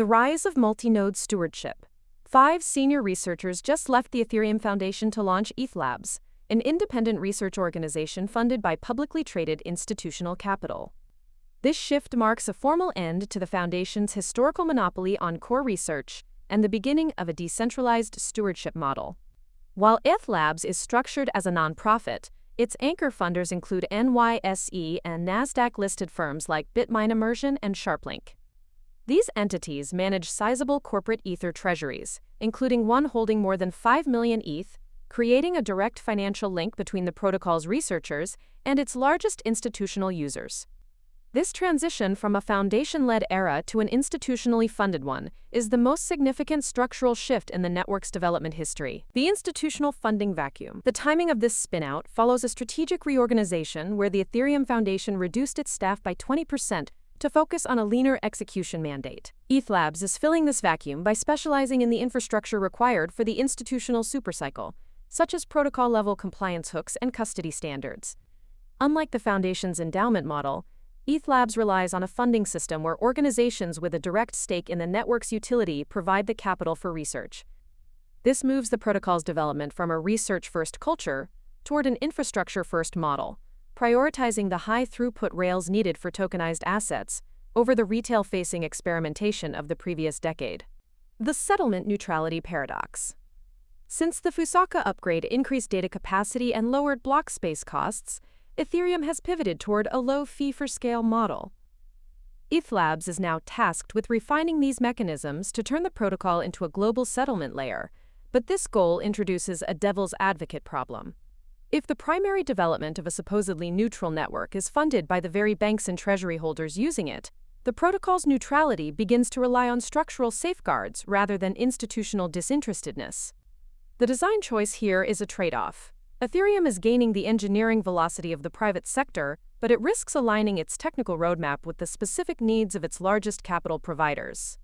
The rise of multi-node stewardship. 5 senior researchers just left the Ethereum Foundation to launch Ethlabs, an independent research organization funded by publicly traded institutional capital. This shift marks a formal end to the Foundation's historical monopoly on core research and the beginning of a decentralized stewardship model. While Ethlabs is structured as a nonprofit, its anchor funders include NYSE and NASDAQ-listed firms like Bitmine Immersion and SharpLink. These entities manage sizable corporate Ether treasuries, including one holding more than 5 million ETH, creating a direct financial link between the protocol's researchers and its largest institutional users. This transition from a foundation-led era to an institutionally funded one is the most significant structural shift in the network's development history. The institutional funding vacuum. The timing of this spin-out follows a strategic reorganization where the Ethereum Foundation reduced its staff by 20% to focus on a leaner execution mandate. Ethlabs is filling this vacuum by specializing in the infrastructure required for the institutional supercycle, such as protocol-level compliance hooks and custody standards. Unlike the Foundation's endowment model, Ethlabs relies on a funding system where organizations with a direct stake in the network's utility provide the capital for research. This moves the protocol's development from a research-first culture toward an infrastructure-first model, prioritizing the high-throughput rails needed for tokenized assets over the retail-facing experimentation of the previous decade. The settlement neutrality paradox. Since the Fusaka upgrade increased data capacity and lowered block space costs, Ethereum has pivoted toward a low fee-for-scale model. Ethlabs is now tasked with refining these mechanisms to turn the protocol into a global settlement layer, but this goal introduces a devil's advocate problem. If the primary development of a supposedly neutral network is funded by the very banks and treasury holders using it, the protocol's neutrality begins to rely on structural safeguards rather than institutional disinterestedness. The design choice here is a trade-off. Ethereum is gaining the engineering velocity of the private sector, but it risks aligning its technical roadmap with the specific needs of its largest capital providers.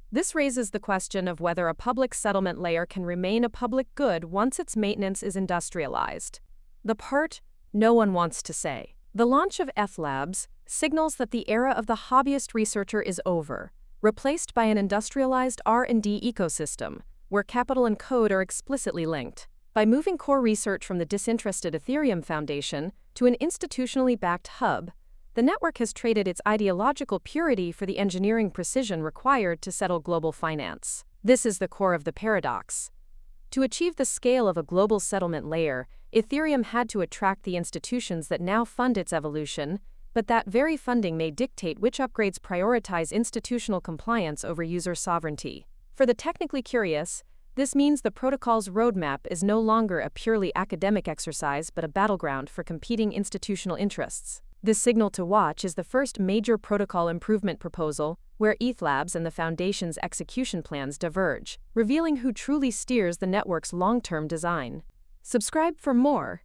This raises the question of whether a public settlement layer can remain a public good once its maintenance is industrialized. The part no one wants to say. The launch of Ethlabs signals that the era of the hobbyist researcher is over, replaced by an industrialized R&D ecosystem, where capital and code are explicitly linked. By moving core research from the disinterested Ethereum Foundation to an institutionally backed hub, the network has traded its ideological purity for the engineering precision required to settle global finance. This is the core of the paradox. To achieve the scale of a global settlement layer, Ethereum had to attract the institutions that now fund its evolution, but that very funding may dictate which upgrades prioritize institutional compliance over user sovereignty. For the technically curious, this means the protocol's roadmap is no longer a purely academic exercise but a battleground for competing institutional interests. This signal to watch is the first major protocol improvement proposal where Ethlabs and the Foundation's execution plans diverge, revealing who truly steers the network's long-term design. Subscribe for more.